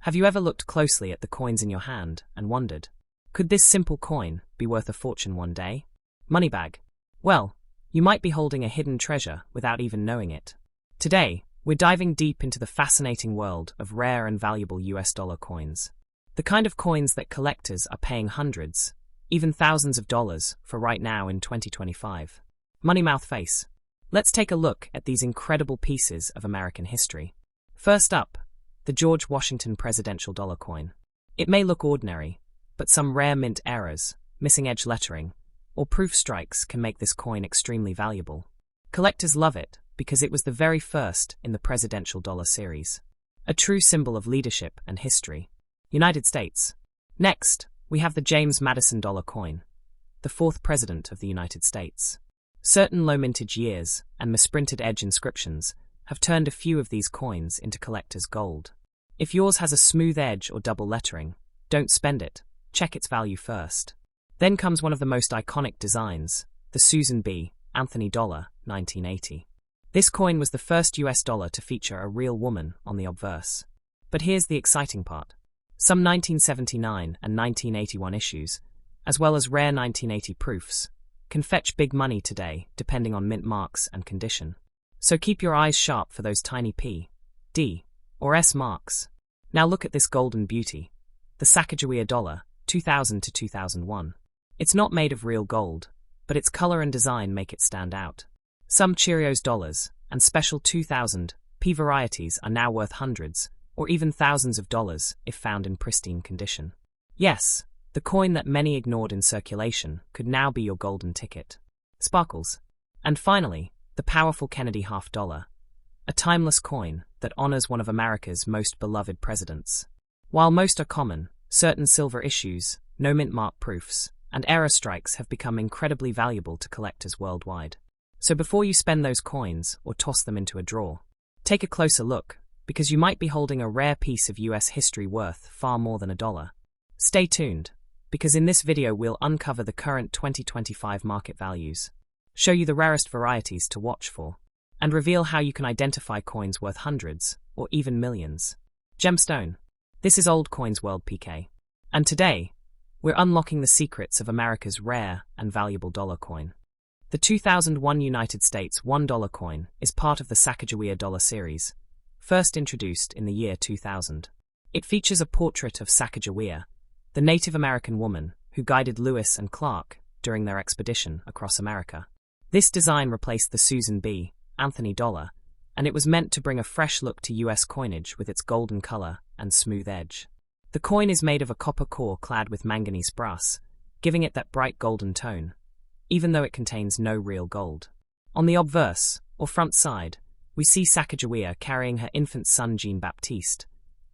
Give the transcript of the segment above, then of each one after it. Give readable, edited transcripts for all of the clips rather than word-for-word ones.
Have you ever looked closely at the coins in your hand and wondered, could this simple coin be worth a fortune one day? Moneybag. Well, you might be holding a hidden treasure without even knowing it. Today, we're diving deep into the fascinating world of rare and valuable US dollar coins. The kind of coins that collectors are paying hundreds, even thousands of dollars for right now in 2025. Money mouth face. Let's take a look at these incredible pieces of American history. First up, the George Washington presidential dollar coin. It may look ordinary, but some rare mint errors, missing edge lettering, or proof strikes can make this coin extremely valuable. Collectors love it because it was the very first in the presidential dollar series. A true symbol of leadership and history. United States. Next, we have the James Madison dollar coin, the fourth president of the United States. Certain low mintage years and misprinted edge inscriptions have turned a few of these coins into collector's gold. If yours has a smooth edge or double lettering, don't spend it, check its value first. Then comes one of the most iconic designs, the Susan B. Anthony dollar, 1980. This coin was the first US dollar to feature a real woman on the obverse. But here's the exciting part. Some 1979 and 1981 issues, as well as rare 1980 proofs, can fetch big money today depending on mint marks and condition. So keep your eyes sharp for those tiny P, D, or S marks. Now look at this golden beauty, the Sacagawea dollar, 2000 to 2001. It's not made of real gold, but its color and design make it stand out. Some Cheerios dollars and special 2000 P varieties are now worth hundreds or even thousands of dollars if found in pristine condition. Yes, the coin that many ignored in circulation could now be your golden ticket. Sparkles. And finally, the powerful Kennedy half dollar, a timeless coin that honors one of America's most beloved presidents. While most are common, certain silver issues, no mint mark proofs, and error strikes have become incredibly valuable to collectors worldwide. So before you spend those coins or toss them into a drawer, take a closer look, because you might be holding a rare piece of US history worth far more than $1. Stay tuned, because in this video we'll uncover the current 2025 market values, show you the rarest varieties to watch for, and reveal how you can identify coins worth hundreds or even millions. Gemstone. This is Old Coins World PK. And today, we're unlocking the secrets of America's rare and valuable dollar coin. The 2001 United States $1 coin is part of the Sacagawea dollar series, first introduced in the year 2000. It features a portrait of Sacagawea, the Native American woman who guided Lewis and Clark during their expedition across America. This design replaced the Susan B. Anthony dollar, and it was meant to bring a fresh look to US coinage with its golden color and smooth edge. The coin is made of a copper core clad with manganese brass, giving it that bright golden tone, even though it contains no real gold. On the obverse, or front side, we see Sacagawea carrying her infant son Jean-Baptiste,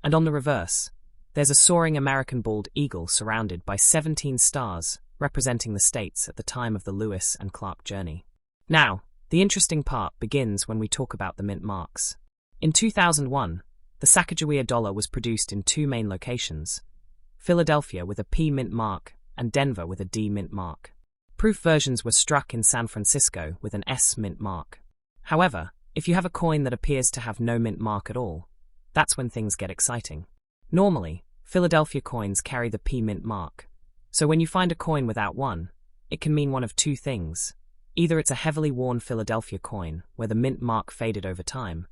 and on the reverse, there's a soaring American bald eagle surrounded by 17 stars representing the states at the time of the Lewis and Clark journey. Now, the interesting part begins when we talk about the mint marks. In 2001, the Sacagawea dollar was produced in two main locations, Philadelphia with a P mint mark and Denver with a D mint mark. Proof versions were struck in San Francisco with an S mint mark. However, if you have a coin that appears to have no mint mark at all, that's when things get exciting. Normally, Philadelphia coins carry the P mint mark, so when you find a coin without one, it can mean one of two things. Either it's a heavily worn Philadelphia coin where the mint mark faded over time,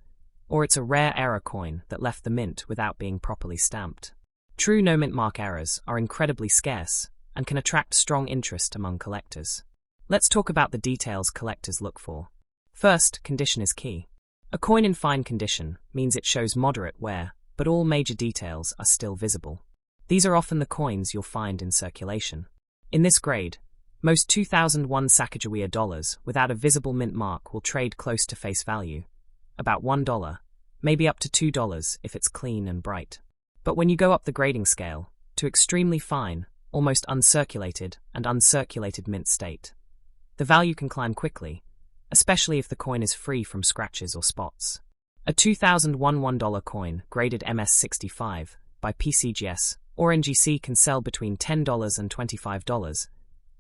or it's a rare error coin that left the mint without being properly stamped. True no mint mark errors are incredibly scarce and can attract strong interest among collectors. Let's talk about the details collectors look for. First, condition is key. A coin in fine condition means it shows moderate wear, but all major details are still visible. These are often the coins you'll find in circulation. In this grade, most 2001 Sacagawea dollars without a visible mint mark will trade close to face value, about $1, maybe up to $2 if it's clean and bright. But when you go up the grading scale, to extremely fine, almost uncirculated and uncirculated mint state, the value can climb quickly, especially if the coin is free from scratches or spots. A 2001 $1 coin graded MS65 by PCGS or NGC can sell between $10 and $25,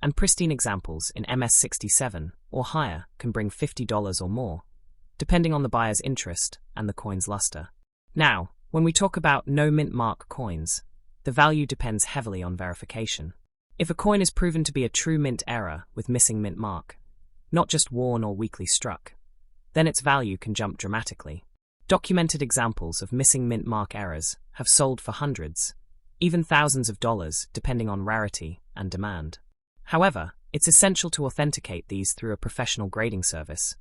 and pristine examples in MS67 or higher can bring $50 or more, depending on the buyer's interest and the coin's luster. Now, When we talk about no mint mark coins, the value depends heavily on verification. If a coin is proven to be a true mint error with missing mint mark, not just worn or weakly struck, then its value can jump dramatically. Documented examples of missing mint mark errors have sold for hundreds, even thousands of dollars depending on rarity and demand. However, it's essential to authenticate these through a professional grading service,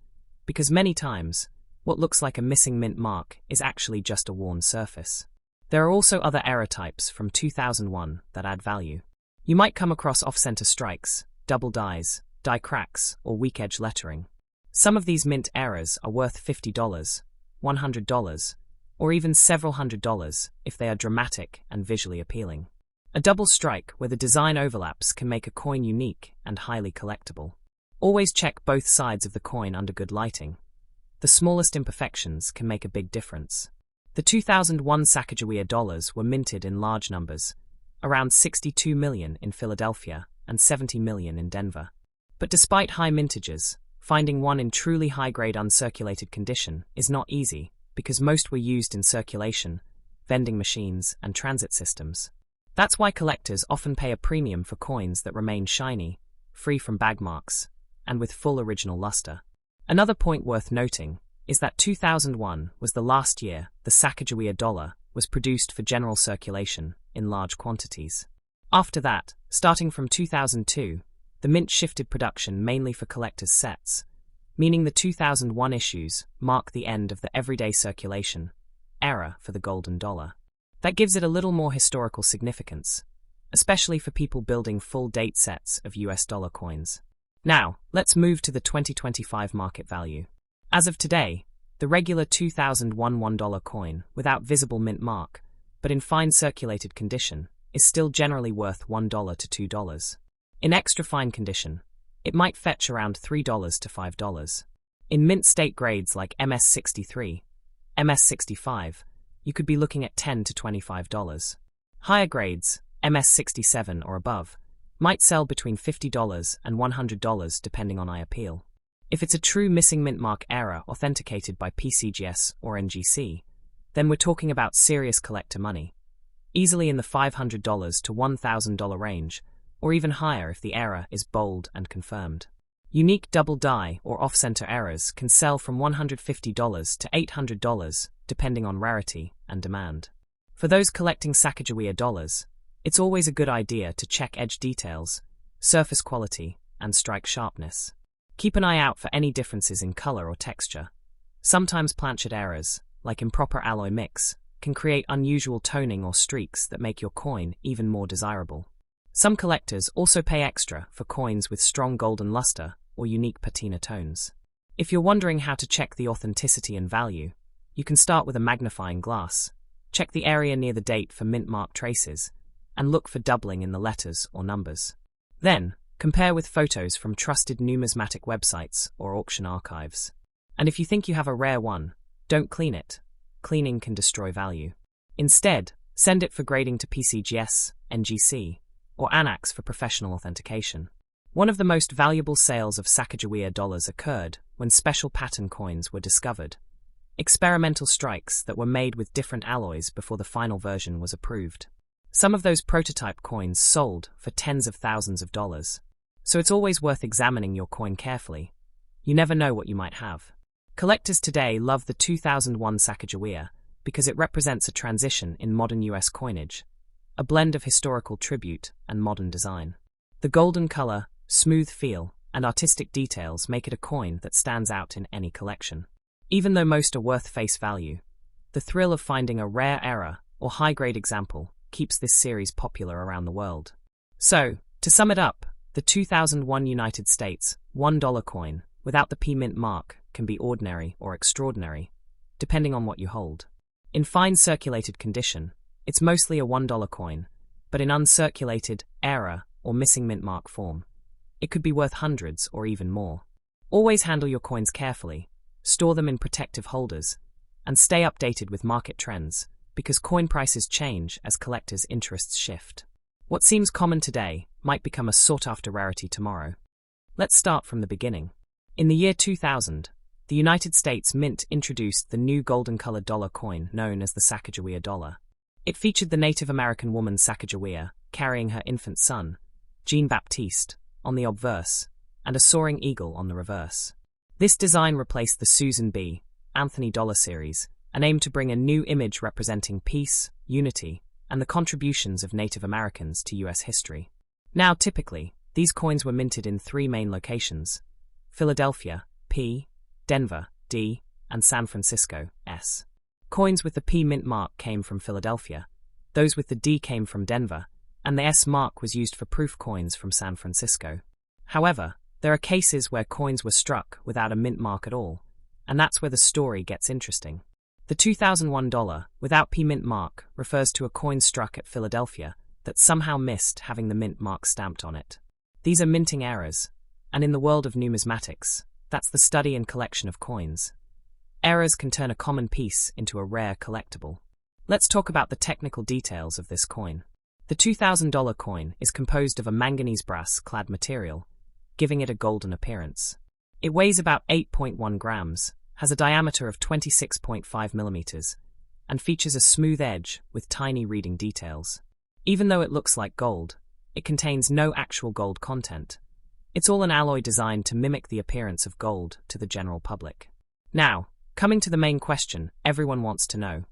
because many times, what looks like a missing mint mark is actually just a worn surface. There are also other error types from 2001 that add value. You might come across off-center strikes, double dies, die cracks, or weak edge lettering. Some of these mint errors are worth $50, $100, or even several $100s if they are dramatic and visually appealing. A double strike where the design overlaps can make a coin unique and highly collectible. Always check both sides of the coin under good lighting. The smallest imperfections can make a big difference. The 2001 Sacagawea dollars were minted in large numbers, around 62 million in Philadelphia and 70 million in Denver. But despite high mintages, finding one in truly high-grade uncirculated condition is not easy because most were used in circulation, vending machines, and transit systems. That's why collectors often pay a premium for coins that remain shiny, free from bag marks, and with full original luster. Another point worth noting is that 2001 was the last year the Sacagawea dollar was produced for general circulation in large quantities. After that, starting from 2002, the mint shifted production mainly for collectors' sets, meaning the 2001 issues mark the end of the everyday circulation era for the golden dollar. That gives it a little more historical significance, especially for people building full date sets of US dollar coins. Now, let's move to the 2025 market value. As of today, the regular 2001 $1 coin without visible mint mark, but in fine circulated condition, is still generally worth $1 to $2. In extra fine condition, it might fetch around $3 to $5. In mint state grades like MS63, MS65, you could be looking at $10 to $25. Higher grades, MS67 or above, might sell between $50 and $100 depending on eye appeal. If it's a true missing mint mark error authenticated by PCGS or NGC, then we're talking about serious collector money, easily in the $500 to $1,000 range, or even higher if the error is bold and confirmed. Unique double die or off-center errors can sell from $150 to $800 depending on rarity and demand. For those collecting Sacagawea dollars, it's always a good idea to check edge details, surface quality, and strike sharpness. Keep an eye out for any differences in color or texture. Sometimes planchet errors, like improper alloy mix, can create unusual toning or streaks that make your coin even more desirable. Some collectors also pay extra for coins with strong golden luster or unique patina tones. If you're wondering how to check the authenticity and value, you can start with a magnifying glass, check the area near the date for mint mark traces, and look for doubling in the letters or numbers. Then, compare with photos from trusted numismatic websites or auction archives. And if you think you have a rare one, don't clean it. Cleaning can destroy value. Instead, send it for grading to PCGS, NGC, or ANAX for professional authentication. One of the most valuable sales of Sacagawea dollars occurred when special pattern coins were discovered, experimental strikes that were made with different alloys before the final version was approved. Some of those prototype coins sold for tens of thousands of dollars. So it's always worth examining your coin carefully. You never know what you might have. Collectors today love the 2001 Sacagawea because it represents a transition in modern US coinage, a blend of historical tribute and modern design. The golden color, smooth feel, and artistic details make it a coin that stands out in any collection. Even though most are worth face value, the thrill of finding a rare error or high-grade example keeps this series popular around the world. So, to sum it up, the 2001 United States $1 coin without the P mint mark can be ordinary or extraordinary, depending on what you hold. In fine circulated condition, it's mostly a $1 coin, but in uncirculated, error, or missing mint mark form, it could be worth hundreds or even more. Always handle your coins carefully, store them in protective holders, and stay updated with market trends, because coin prices change as collectors' interests shift. What seems common today might become a sought-after rarity tomorrow. Let's start from the beginning. In the year 2000, the United States Mint introduced the new golden-colored dollar coin known as the Sacagawea dollar. It featured the Native American woman Sacagawea carrying her infant son, Jean-Baptiste, on the obverse, and a soaring eagle on the reverse. This design replaced the Susan B. Anthony dollar series and aimed to bring a new image representing peace, unity, and the contributions of Native Americans to U.S. history. Now, typically, these coins were minted in 3 main locations: Philadelphia, P, Denver, D, and San Francisco, S. Coins with the P mint mark came from Philadelphia, those with the D came from Denver, and the S mark was used for proof coins from San Francisco. However, there are cases where coins were struck without a mint mark at all, and that's where the story gets interesting. The 2001 dollar, without P mint mark, refers to a coin struck at Philadelphia that somehow missed having the mint mark stamped on it. These are minting errors, and in the world of numismatics, that's the study and collection of coins. Errors can turn a common piece into a rare collectible. Let's talk about the technical details of this coin. The $2,000 coin is composed of a manganese brass-clad material, giving it a golden appearance. It weighs about 8.1 grams, has a diameter of 26.5 millimeters, and features a smooth edge with tiny reading details. Even though it looks like gold, it contains no actual gold content. It's all an alloy designed to mimic the appearance of gold to the general public. Now, coming to the main question everyone wants to know.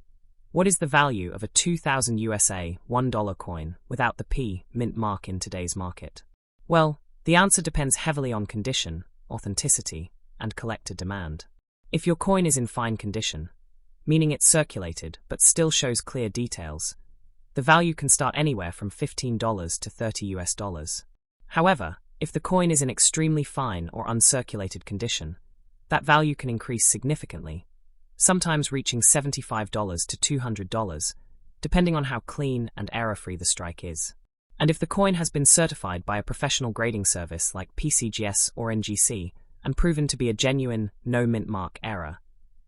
What is the value of a 2000 USA $1 coin without the P mint mark in today's market? Well, the answer depends heavily on condition, authenticity, and collector demand. If your coin is in fine condition, meaning it's circulated but still shows clear details, the value can start anywhere from $15 to $30 US. However, if the coin is in extremely fine or uncirculated condition, that value can increase significantly, sometimes reaching $75 to $200, depending on how clean and error-free the strike is. And if the coin has been certified by a professional grading service like PCGS or NGC and proven to be a genuine, no mint mark error,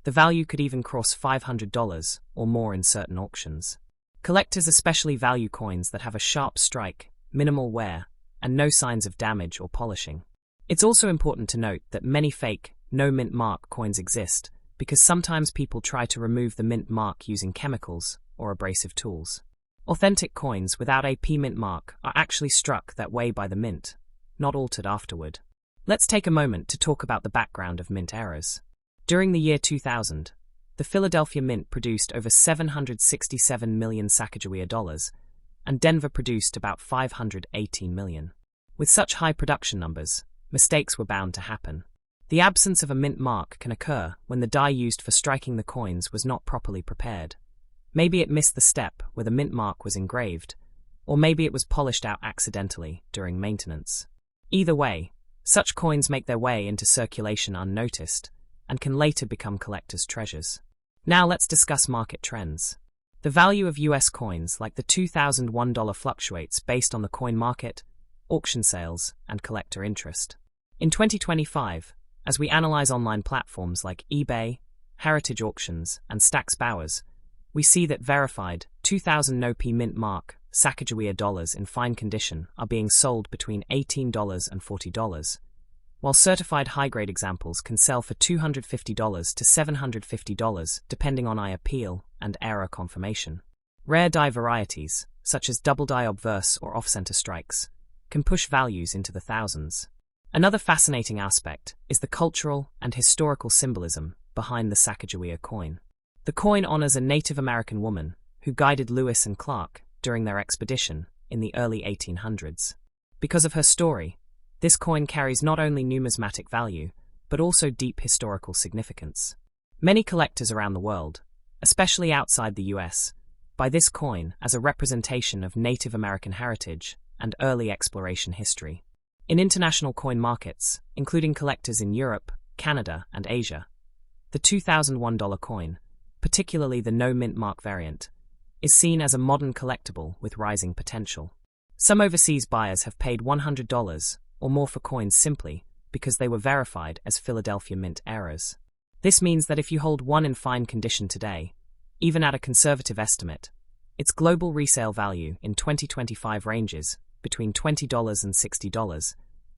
the value could even cross $500 or more in certain auctions. Collectors especially value coins that have a sharp strike, minimal wear, and no signs of damage or polishing. It's also important to note that many fake, no mint mark coins exist because sometimes people try to remove the mint mark using chemicals or abrasive tools. Authentic coins without a P mint mark are actually struck that way by the mint, not altered afterward. Let's take a moment to talk about the background of mint errors. During the year 2000, the Philadelphia Mint produced over 767 million Sacagawea dollars, and Denver produced about 518 million. With such high production numbers, mistakes were bound to happen. The absence of a mint mark can occur when the die used for striking the coins was not properly prepared. Maybe it missed the step where the mint mark was engraved, or maybe it was polished out accidentally during maintenance. Either way, such coins make their way into circulation unnoticed and can later become collectors' treasures. Now let's discuss market trends. The value of US coins like the $2001 fluctuates based on the coin market, auction sales, and collector interest. In 2025, as we analyze online platforms like eBay, Heritage Auctions, and Stax Bowers, we see that verified 2000 no P mint mark Sacagawea dollars in fine condition are being sold between $18 and $40, while certified high-grade examples can sell for $250 to $750 depending on eye appeal and error confirmation. Rare die varieties, such as double die obverse or off-center strikes, can push values into the thousands. Another fascinating aspect is the cultural and historical symbolism behind the Sacagawea coin. The coin honors a Native American woman who guided Lewis and Clark during their expedition in the early 1800s. Because of her story, this coin carries not only numismatic value, but also deep historical significance. Many collectors around the world, especially outside the US, buy this coin as a representation of Native American heritage and early exploration history. In international coin markets, including collectors in Europe, Canada, and Asia, the $2001 coin, particularly the no mint mark variant, is seen as a modern collectible with rising potential. Some overseas buyers have paid $100 or more for coins simply because they were verified as Philadelphia Mint errors. This means that if you hold one in fine condition today, even at a conservative estimate, its global resale value in 2025 ranges between $20 and $60,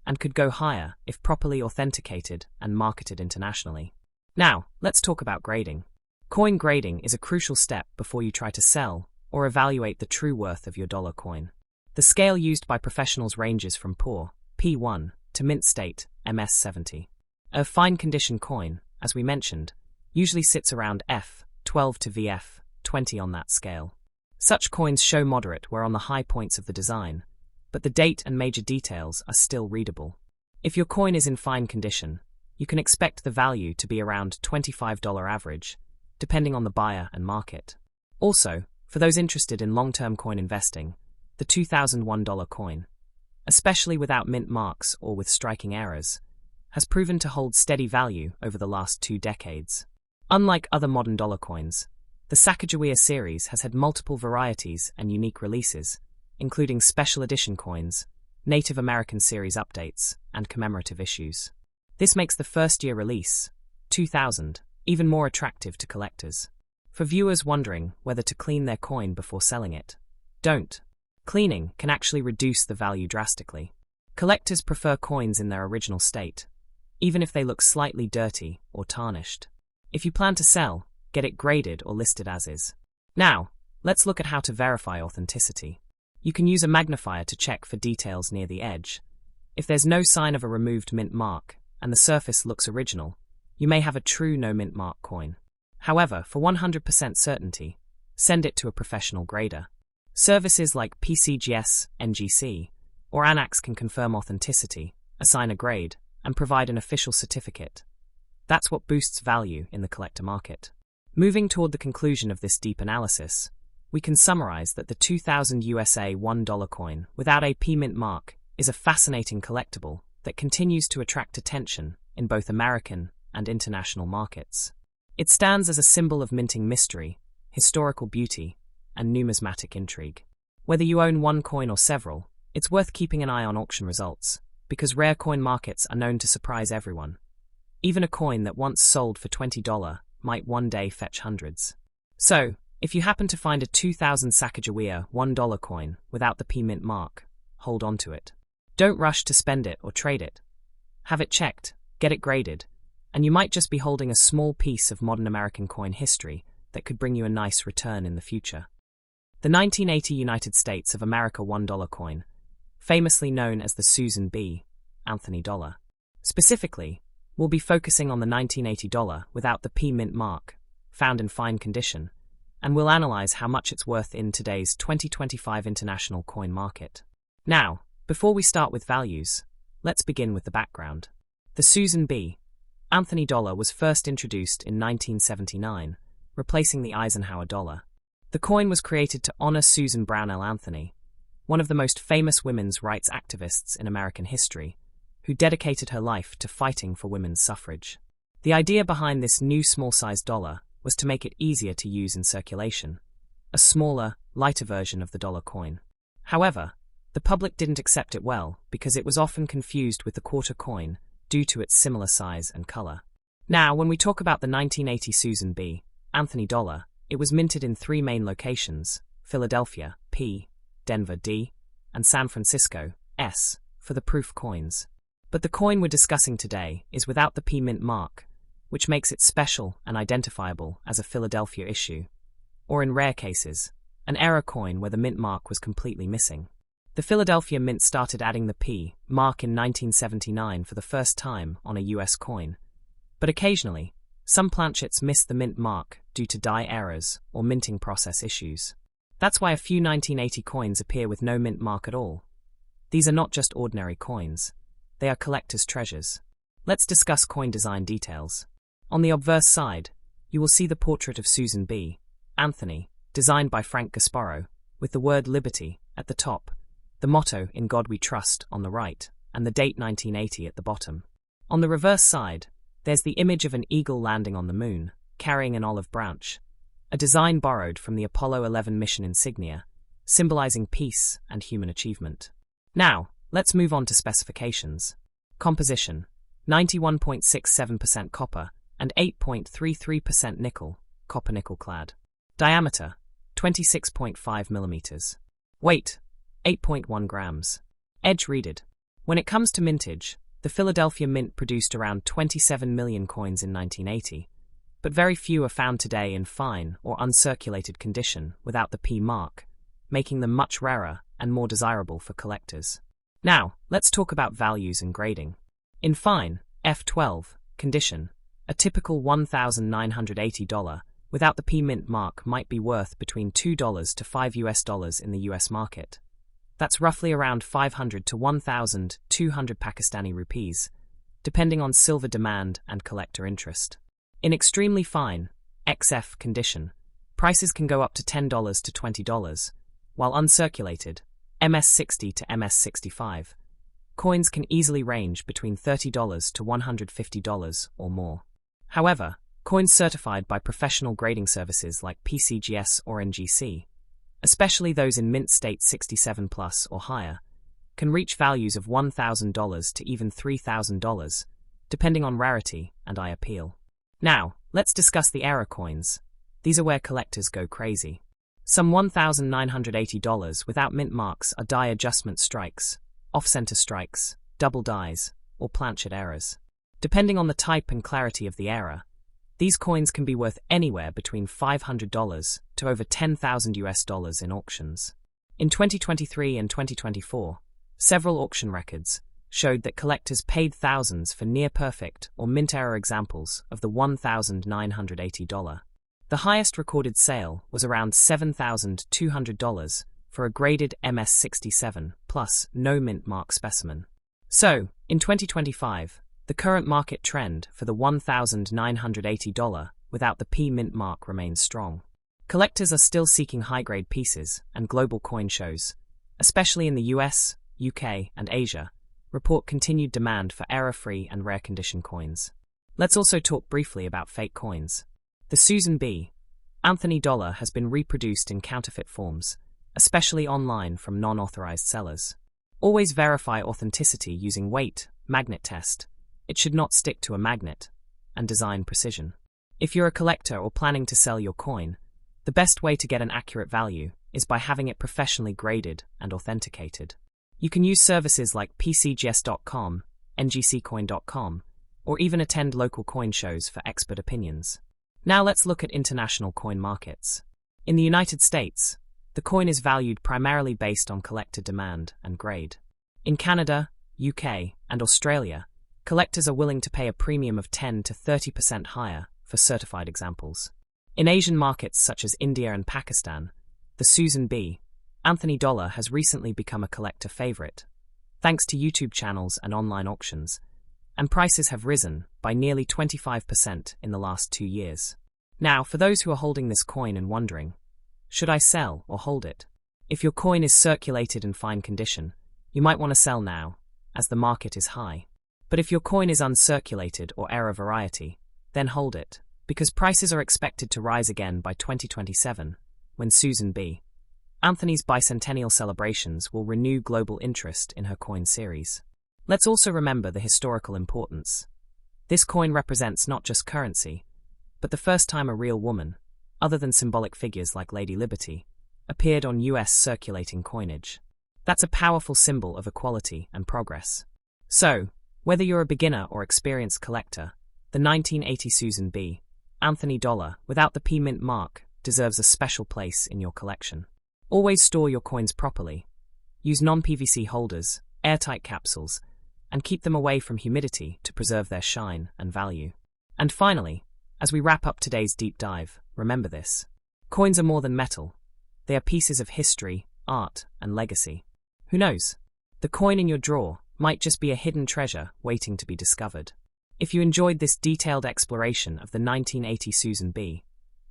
and could go higher if properly authenticated and marketed internationally. Now, let's talk about grading. Coin grading is a crucial step before you try to sell or evaluate the true worth of your dollar coin. The scale used by professionals ranges from poor, P1, to mint state, MS70. A fine condition coin, as we mentioned, usually sits around F12 to VF20 on that scale. Such coins show moderate where on the high points of the design, but the date and major details are still readable. If your coin is in fine condition, you can expect the value to be around $25 average, depending on the buyer and market. Also, for those interested in long-term coin investing, the $2001 coin, especially without mint marks or with striking errors, has proven to hold steady value over the last 2 decades. Unlike other modern dollar coins, the Sacagawea series has had multiple varieties and unique releases, including special edition coins, Native American series updates, and commemorative issues. This makes the first-year release, 2000, even more attractive to collectors. For viewers wondering whether to clean their coin before selling it, don't. Cleaning can actually reduce the value drastically. Collectors prefer coins in their original state, even if they look slightly dirty or tarnished. If you plan to sell, get it graded or listed as is. Now, let's look at how to verify authenticity. You can use a magnifier to check for details near the edge. If there's no sign of a removed mint mark and the surface looks original, you may have a true no mint mark coin. However, for 100% certainty, send it to a professional grader. Services like PCGS, NGC, or ANAX can confirm authenticity, assign a grade, and provide an official certificate. That's what boosts value in the collector market. Moving toward the conclusion of this deep analysis, we can summarize that the 2000 USA $1 coin without a P mint mark is a fascinating collectible that continues to attract attention in both American and international markets. It stands as a symbol of minting mystery, historical beauty, and numismatic intrigue. Whether you own one coin or several, it's worth keeping an eye on auction results, because rare coin markets are known to surprise everyone. Even a coin that once sold for $20 might one day fetch hundreds. So, if you happen to find a 2000 Sacagawea $1 coin without the P mint mark, hold on to it. Don't rush to spend it or trade it. Have it checked, get it graded, and you might just be holding a small piece of modern American coin history that could bring you a nice return in the future. The 1980 United States of America $1 coin, famously known as the Susan B. Anthony dollar. Specifically, we'll be focusing on the 1980 dollar without the P mint mark, found in fine condition, and we'll analyze how much it's worth in today's 2025 international coin market. Now, before we start with values, let's begin with the background. The Susan B. Anthony dollar was first introduced in 1979, replacing the Eisenhower dollar. The coin was created to honor Susan Brownell Anthony, one of the most famous women's rights activists in American history, who dedicated her life to fighting for women's suffrage. The idea behind this new small-sized dollar was to make it easier to use in circulation, a smaller, lighter version of the dollar coin. However, the public didn't accept it well because it was often confused with the quarter coin due to its similar size and color. Now, when we talk about the 1980 Susan B. Anthony dollar, it was minted in 3 main locations: Philadelphia, P, Denver, D, and San Francisco, S, for the proof coins. But the coin we're discussing today is without the P mint mark, which makes it special and identifiable as a Philadelphia issue, or in rare cases, an error coin where the mint mark was completely missing. The Philadelphia Mint started adding the P mark in 1979 for the first time on a US coin, but occasionally, some planchets missed the mint mark due to die errors or minting process issues. That's why a few 1980 coins appear with no mint mark at all. These are not just ordinary coins, they are collector's treasures. Let's discuss coin design details. On the obverse side, you will see the portrait of Susan B. Anthony, designed by Frank Gasparo, with the word Liberty at the top, the motto "In God We Trust" on the right, and the date 1980 at the bottom. On the reverse side, there's the image of an eagle landing on the moon, carrying an olive branch, a design borrowed from the Apollo 11 mission insignia, symbolizing peace and human achievement. Now, let's move on to specifications. Composition: 91.67% copper and 8.33% nickel, copper-nickel clad. Diameter: 26.5 millimeters. Weight: 8.1 grams. Edge reeded. When it comes to mintage, The Philadelphia Mint produced around 27 million coins in 1980, but very few are found today in fine or uncirculated condition without the P mark, making them much rarer and more desirable for collectors. Now, let's talk about values and grading. In fine, F12 condition, a typical $1,980 without the P mint mark might be worth between $2 to $5 in the US market. That's roughly around 500 to 1,200 Pakistani rupees, depending on silver demand and collector interest. In extremely fine, XF condition, prices can go up to $10 to $20, while uncirculated, MS60 to MS65, coins can easily range between $30 to $150 or more. However, coins certified by professional grading services like PCGS or NGC, especially those in mint state 67 plus or higher, can reach values of $1,000 to even $3,000, depending on rarity and eye appeal. Now, let's discuss the error coins. These are where collectors go crazy. Some $1,980 without mint marks are die adjustment strikes, off-center strikes, double dies, or planchet errors. Depending on the type and clarity of the error, these coins can be worth anywhere between $500 to over $10,000 in auctions. In 2023 and 2024, several auction records showed that collectors paid thousands for near-perfect or mint error examples of the $1,980. The highest recorded sale was around $7,200 for a graded MS67 plus no mint mark specimen. So, in 2025, the current market trend for the $1,980 without the P mint mark remains strong. Collectors are still seeking high-grade pieces, and global coin shows, especially in the US, UK, and Asia, report continued demand for error-free and rare condition coins. Let's also talk briefly about fake coins. The Susan B. Anthony dollar has been reproduced in counterfeit forms, especially online from non-authorized sellers. Always verify authenticity using weight, magnet test. It should not stick to a magnet, and design precision. If you're a collector or planning to sell your coin, the best way to get an accurate value is by having it professionally graded and authenticated. You can use services like PCGS.com, NGCcoin.com, or even attend local coin shows for expert opinions. Now let's look at international coin markets. In the United States, the coin is valued primarily based on collector demand and grade. In Canada, UK, and Australia, collectors are willing to pay a premium of 10 to 30% higher for certified examples. In Asian markets such as India and Pakistan, the Susan B. Anthony dollar has recently become a collector favorite, thanks to YouTube channels and online auctions, and prices have risen by nearly 25% in the last 2 years. Now, for those who are holding this coin and wondering, should I sell or hold it? If your coin is circulated in fine condition, you might want to sell now, as the market is high. But if your coin is uncirculated or error variety, then hold it, because prices are expected to rise again by 2027, when Susan B. Anthony's bicentennial celebrations will renew global interest in her coin series. Let's also remember the historical importance. This coin represents not just currency, but the first time a real woman, other than symbolic figures like Lady Liberty, appeared on US circulating coinage. That's a powerful symbol of equality and progress. So, whether you're a beginner or experienced collector, the 1980 Susan B. Anthony dollar without the P mint mark deserves a special place in your collection. Always store your coins properly. Use non-PVC holders, airtight capsules, and keep them away from humidity to preserve their shine and value. And finally, as we wrap up today's deep dive, remember this. Coins are more than metal. They are pieces of history, art, and legacy. Who knows? The coin in your drawer might just be a hidden treasure waiting to be discovered. If you enjoyed this detailed exploration of the 1980 Susan B.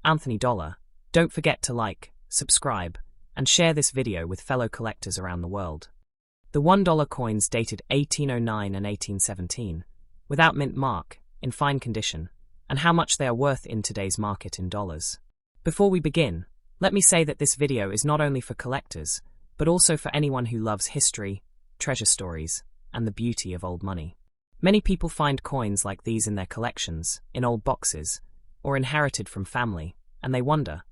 Anthony dollar, don't forget to like, subscribe, and share this video with fellow collectors around the world. The $1 coins dated 1809 and 1817, without mint mark, in fine condition, and how much they are worth in today's market in dollars. Before we begin, let me say that this video is not only for collectors, but also for anyone who loves history, treasure stories, and the beauty of old money. Many people find coins like these in their collections, in old boxes, or inherited from family, and they wonder,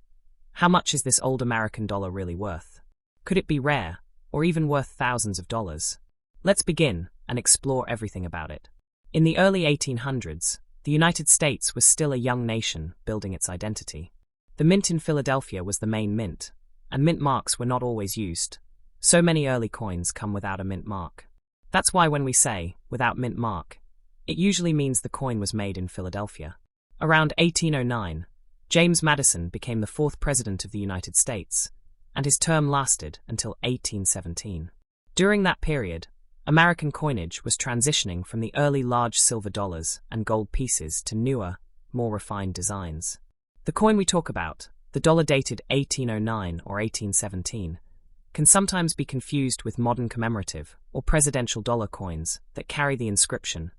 how much is this old American dollar really worth? Could it be rare, or even worth thousands of dollars? Let's begin, and explore everything about it. In the early 1800s, the United States was still a young nation building its identity. The mint in Philadelphia was the main mint, and mint marks were not always used. So many early coins come without a mint mark. That's why when we say, without mint mark, it usually means the coin was made in Philadelphia. Around 1809, James Madison became the fourth president of the United States, and his term lasted until 1817. During that period, American coinage was transitioning from the early large silver dollars and gold pieces to newer, more refined designs. The coin we talk about, the dollar dated 1809 or 1817, can sometimes be confused with modern commemorative or presidential dollar coins that carry the inscription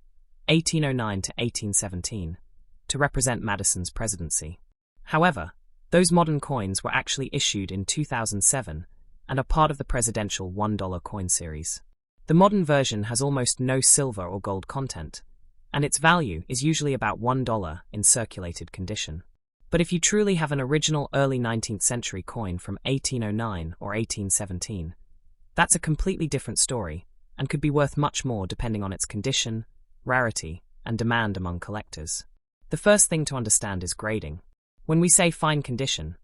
1809 to 1817 to represent Madison's presidency. However, those modern coins were actually issued in 2007 and are part of the presidential $1 coin series. The modern version has almost no silver or gold content, and its value is usually about $1 in circulated condition. But if you truly have an original early 19th century coin from 1809 or 1817, that's a completely different story and could be worth much more depending on its condition, rarity, and demand among collectors. The first thing to understand is grading. When we say fine condition,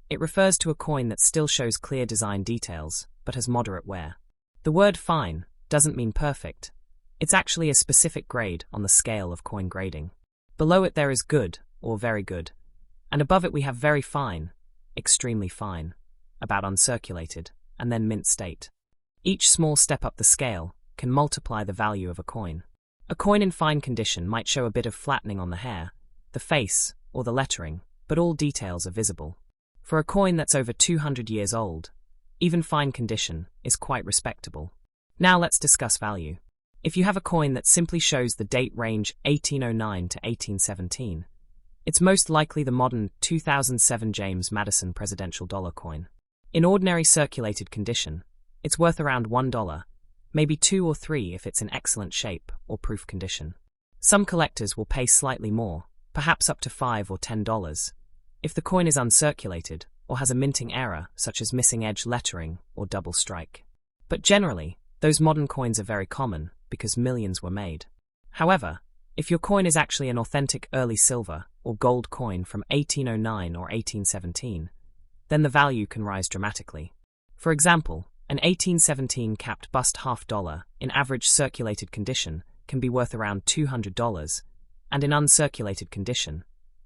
it refers to a coin that still shows clear design details but has moderate wear. The word fine doesn't mean perfect. It's actually a specific grade on the scale of coin grading. Below it there is good or very good, and above it we have very fine, extremely fine, about uncirculated, and then mint state. Each small step up the scale can multiply the value of a coin. A coin in fine condition might show a bit of flattening on the hair, the face, or the lettering, but all details are visible. For a coin that's over 200 years old, even fine condition is quite respectable. Now let's discuss value. If you have a coin that simply shows the date range 1809 to 1817, it's most likely the modern 2007 James Madison presidential dollar coin. In ordinary circulated condition, it's worth around $1, maybe $2 or $3 if it's in excellent shape or proof condition. Some collectors will pay slightly more, perhaps up to $5 or $10, if the coin is uncirculated or has a minting error such as missing edge lettering or double strike. But generally, those modern coins are very common because millions were made. However, if your coin is actually an authentic early silver or gold coin from 1809 or 1817, then the value can rise dramatically. For example, an 1817 capped bust $half in average circulated condition can be worth around $200, and in uncirculated condition,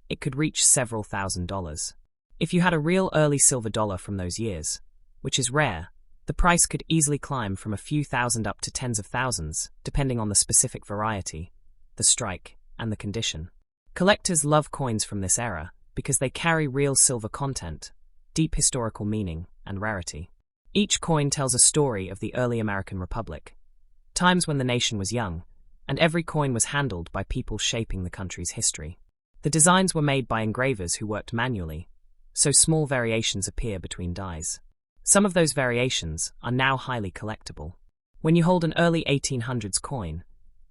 it could reach several $1,000s. If you had a real early silver dollar from those years, which is rare, the price could easily climb from a few thousand up to tens of thousands, depending on the specific variety, the strike, and the condition. Collectors love coins from this era because they carry real silver content, deep historical meaning, and rarity. Each coin tells a story of the early American Republic, times when the nation was young, and every coin was handled by people shaping the country's history. The designs were made by engravers who worked manually, so small variations appear between dies. Some of those variations are now highly collectible. When you hold an early 1800s coin,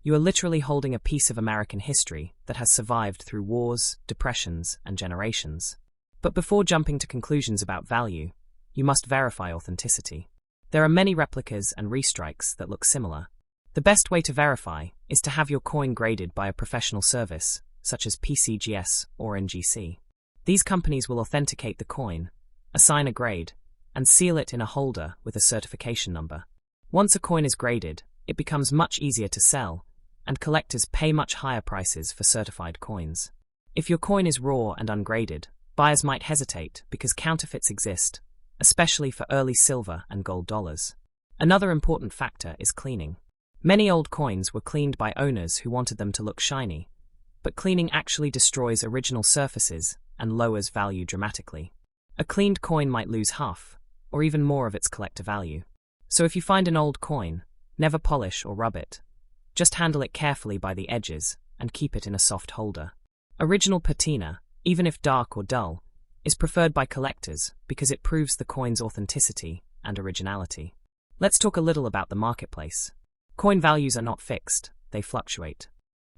you are literally holding a piece of American history that has survived through wars, depressions, and generations. But before jumping to conclusions about value, you must verify authenticity. There are many replicas and restrikes that look similar. The best way to verify is to have your coin graded by a professional service, such as PCGS or NGC. These companies will authenticate the coin, assign a grade, and seal it in a holder with a certification number. Once a coin is graded, it becomes much easier to sell, and collectors pay much higher prices for certified coins. If your coin is raw and ungraded, buyers might hesitate because counterfeits exist, especially for early silver and gold dollars. Another important factor is cleaning. Many old coins were cleaned by owners who wanted them to look shiny, but cleaning actually destroys original surfaces and lowers value dramatically. A cleaned coin might lose half, or even more of its collector value. So if you find an old coin, never polish or rub it. Just handle it carefully by the edges and keep it in a soft holder. Original patina, even if dark or dull, is preferred by collectors because it proves the coin's authenticity and originality. Let's talk a little about the marketplace. Coin values are not fixed, they fluctuate.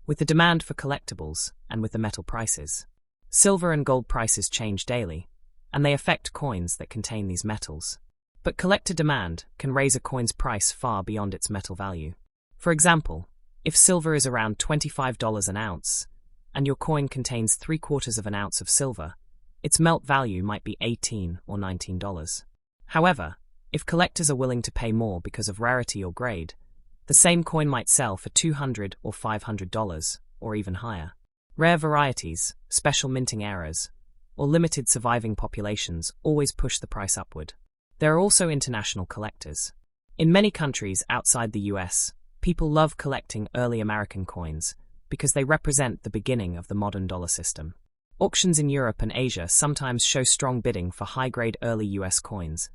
With the demand for collectibles and with the metal prices. Silver and gold prices change daily, and they affect coins that contain these metals. But collector demand can raise a coin's price far beyond its metal value. For example, if silver is around $25 an ounce, and your coin contains 3/4 of an ounce of silver, its melt value might be $18 or $19. However, if collectors are willing to pay more because of rarity or grade, the same coin might sell for $200 or $500, or even higher. Rare varieties, special minting errors, or limited surviving populations always push the price upward. There are also international collectors. In many countries outside the US, people love collecting early American coins because they represent the beginning of the modern dollar system. Auctions in Europe and Asia sometimes show strong bidding for high-grade early US coins,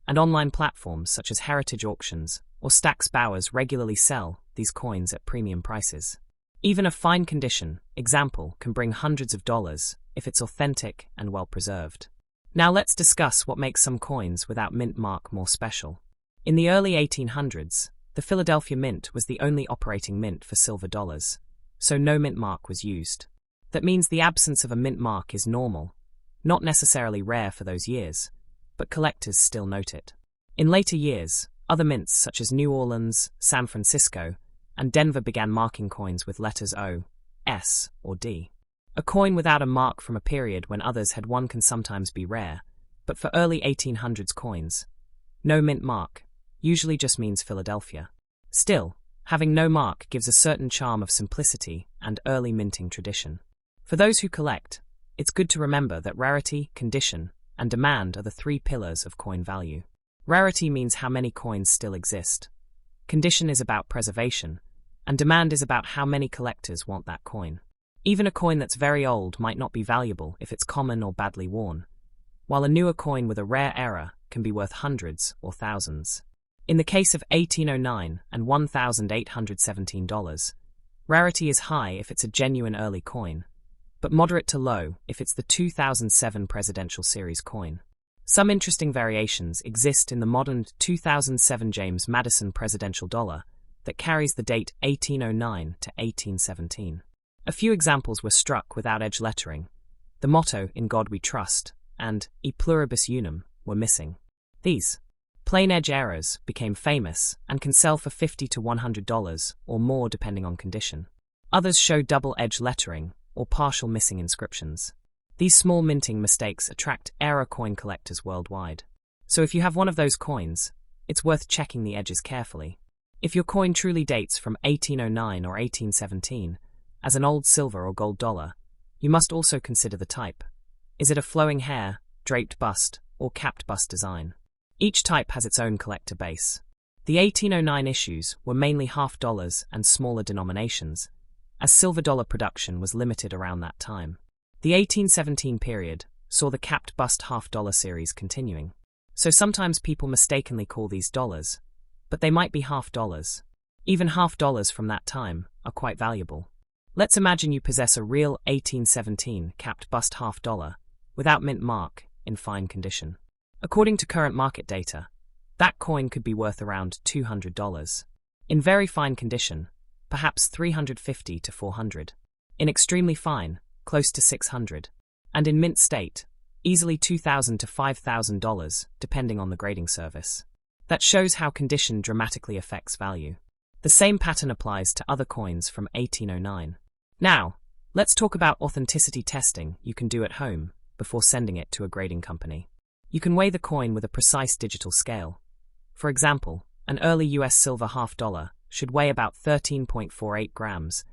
and online platforms such as Heritage Auctions or Stax Bowers regularly sell these coins at premium prices. Even a fine condition example can bring hundreds of dollars if it's authentic and well preserved. Now let's discuss what makes some coins without mint mark more special. In the early 1800s, the Philadelphia Mint was the only operating mint for silver dollars, so no mint mark was used. That means the absence of a mint mark is normal, not necessarily rare for those years, but collectors still note it. In later years, other mints such as New Orleans, San Francisco, and Denver began marking coins with letters O, S, or D. A coin without a mark from a period when others had one can sometimes be rare, but for early 1800s coins, no mint mark usually just means Philadelphia. Still, having no mark gives a certain charm of simplicity and early minting tradition. For those who collect, it's good to remember that rarity, condition, and demand are the three pillars of coin value. Rarity means how many coins still exist. Condition is about preservation, and demand is about how many collectors want that coin. Even a coin that's very old might not be valuable if it's common or badly worn, while a newer coin with a rare error can be worth hundreds or thousands. In the case of 1809 and $1,817, rarity is high if it's a genuine early coin, but moderate to low if it's the 2007 Presidential Series coin. Some interesting variations exist in the modern 2007 James Madison Presidential Dollar that carries the date 1809 to 1817. A few examples were struck without edge lettering. The motto, "In God We Trust," and "E Pluribus Unum" were missing. These plain edge errors became famous and can sell for $50 to $100 or more depending on condition. Others show double edge lettering or partial missing inscriptions. These small minting mistakes attract error coin collectors worldwide. So if you have one of those coins, it's worth checking the edges carefully. If your coin truly dates from 1809 or 1817, as an old silver or gold dollar, you must also consider the type. Is it a flowing hair, draped bust, or capped bust design? Each type has its own collector base. The 1809 issues were mainly half dollars and smaller denominations, as silver dollar production was limited around that time. The 1817 period saw the capped bust half-dollar series continuing. So sometimes people mistakenly call these dollars, but they might be half dollars. Even half dollars from that time are quite valuable. Let's imagine you possess a real 1817 capped bust half dollar without mint mark in fine condition. According to current market data, that coin could be worth around $200. In very fine condition, perhaps $350 to $400. In extremely fine, close to $600. And in mint state, easily $2,000 to $5,000 depending on the grading service. That shows how condition dramatically affects value. The same pattern applies to other coins from 1809. Now, let's talk about authenticity testing you can do at home before sending it to a grading company. You can weigh the coin with a precise digital scale. For example, an early US silver half dollar should weigh about 13.48 grams,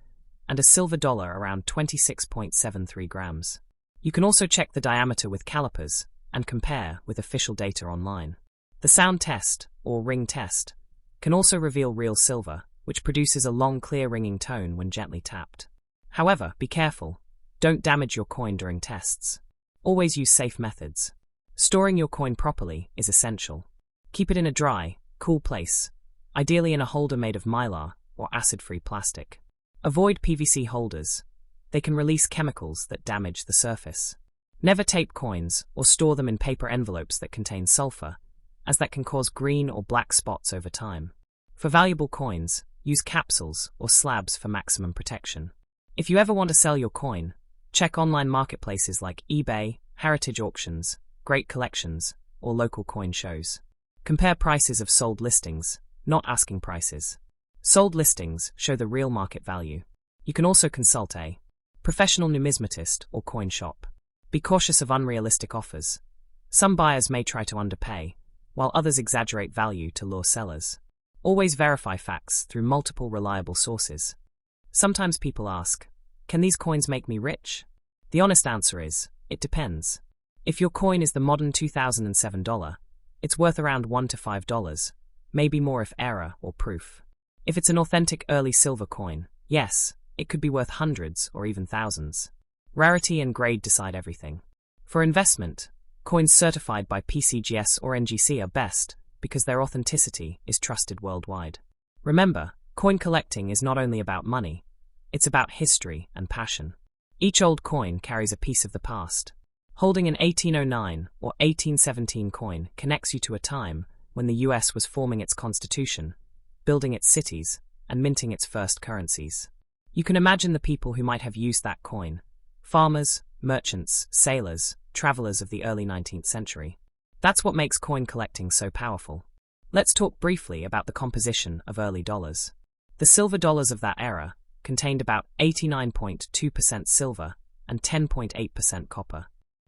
and a silver dollar around 26.73 grams. You can also check the diameter with calipers and compare with official data online. The sound test, or ring test, can also reveal real silver, which produces a long clear ringing tone when gently tapped. However, be careful. Don't damage your coin during tests. Always use safe methods. Storing your coin properly is essential. Keep it in a dry, cool place, ideally in a holder made of mylar or acid-free plastic. Avoid PVC holders. They can release chemicals that damage the surface. Never tape coins or store them in paper envelopes that contain sulfur, as that can cause green or black spots over time. For valuable coins, use capsules or slabs for maximum protection. If you ever want to sell your coin, check online marketplaces like eBay, Heritage Auctions, Great Collections, or local coin shows. Compare prices of sold listings, not asking prices. Sold listings show the real market value. You can also consult a professional numismatist or coin shop. Be cautious of unrealistic offers. Some buyers may try to underpay, while others exaggerate value to lure sellers. Always verify facts through multiple reliable sources. Sometimes people ask, can these coins make me rich? The honest answer is, it depends. If your coin is the modern 2007 dollar, it's worth around $1 to $5, maybe more if error or proof. If it's an authentic early silver coin, yes, it could be worth hundreds or even thousands. Rarity and grade decide everything. For investment, coins certified by PCGS or NGC are best because their authenticity is trusted worldwide. Remember, coin collecting is not only about money, it's about history and passion. Each old coin carries a piece of the past. Holding an 1809 or 1817 coin connects you to a time when the US was forming its constitution, building its cities, and minting its first currencies. You can imagine the people who might have used that coin: farmers, merchants, sailors, travelers of the early 19th century. That's what makes coin collecting so powerful. Let's talk briefly about the composition of early dollars. The silver dollars of that era contained about 89.2% silver and 10.8% copper.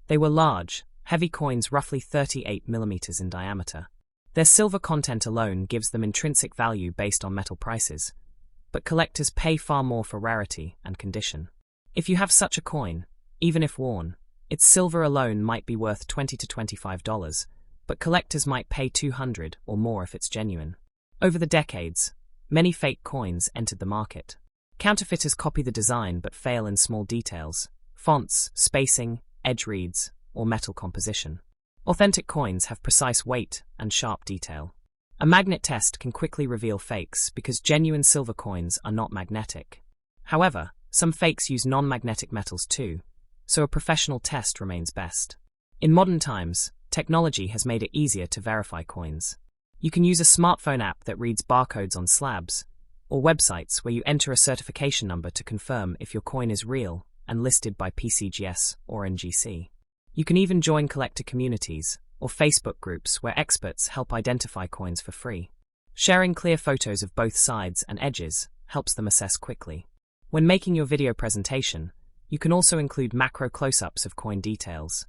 They were large, heavy coins roughly 38 millimeters in diameter. Their silver content alone gives them intrinsic value based on metal prices, but collectors pay far more for rarity and condition. If you have such a coin, even if worn, its silver alone might be worth $20 to $25, but collectors might pay $200 or more if it's genuine. Over the decades, many fake coins entered the market. Counterfeiters copy the design but fail in small details: fonts, spacing, edge reads, or metal composition. Authentic coins have precise weight and sharp detail. A magnet test can quickly reveal fakes because genuine silver coins are not magnetic. However, some fakes use non-magnetic metals too, so a professional test remains best. In modern times, technology has made it easier to verify coins. You can use a smartphone app that reads barcodes on slabs, or websites where you enter a certification number to confirm if your coin is real and listed by PCGS or NGC. You can even join collector communities or Facebook groups where experts help identify coins for free. Sharing clear photos of both sides and edges helps them assess quickly. When making your video presentation, you can also include macro close-ups of coin details: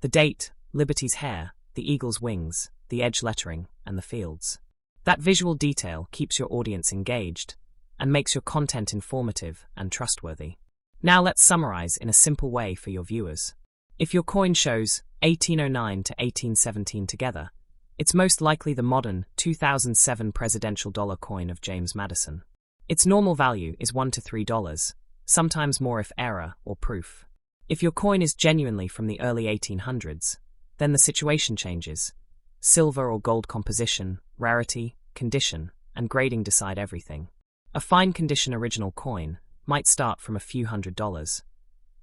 the date, Liberty's hair, the eagle's wings, the edge lettering, and the fields. That visual detail keeps your audience engaged and makes your content informative and trustworthy. Now let's summarize in a simple way for your viewers. If your coin shows 1809 to 1817 together, it's most likely the modern 2007 presidential dollar coin of James Madison. Its normal value is $1 to $3, sometimes more if error or proof. If your coin is genuinely from the early 1800s, then the situation changes. Silver or gold composition, rarity, condition, and grading decide everything. A fine condition original coin might start from a few $100s.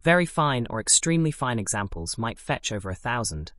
Very fine or extremely fine examples might fetch over $1,000,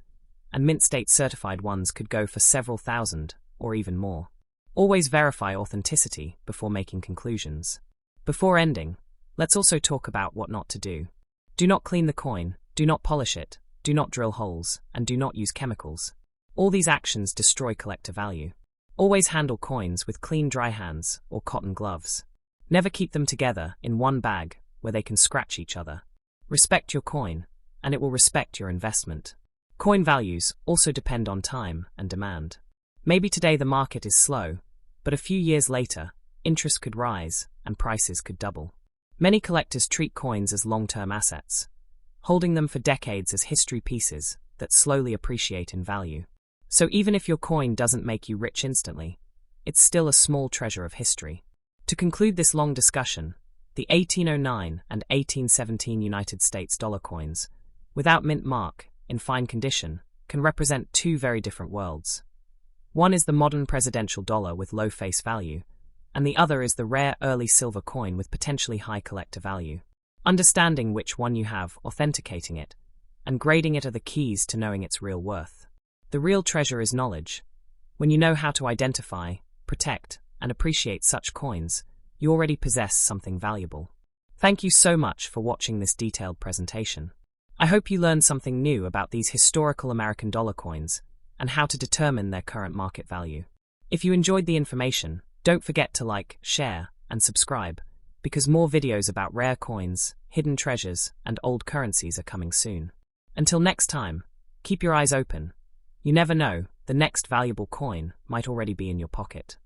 and mint state certified ones could go for several thousand or even more. Always verify authenticity before making conclusions. Before ending, let's also talk about what not to do. Do not clean the coin, do not polish it, do not drill holes, and do not use chemicals. All these actions destroy collector value. Always handle coins with clean dry hands or cotton gloves. Never keep them together in one bag where they can scratch each other. Respect your coin, and it will respect your investment. Coin values also depend on time and demand. Maybe today the market is slow, but a few years later, interest could rise and prices could double. Many collectors treat coins as long-term assets, holding them for decades as history pieces that slowly appreciate in value. So even if your coin doesn't make you rich instantly, it's still a small treasure of history. To conclude this long discussion, the 1809 and 1817 United States dollar coins, without mint mark, in fine condition, can represent two very different worlds. One is the modern presidential dollar with low face value, and the other is the rare early silver coin with potentially high collector value. Understanding which one you have, authenticating it, and grading it are the keys to knowing its real worth. The real treasure is knowledge. When you know how to identify, protect, and appreciate such coins, you already possess something valuable. Thank you so much for watching this detailed presentation. I hope you learned something new about these historical American dollar coins and how to determine their current market value. If you enjoyed the information, Don't forget to like, share, and subscribe, because more videos about rare coins, hidden treasures, and old currencies are coming soon. Until next time, keep your eyes open. You never know, the next valuable coin might already be in your pocket.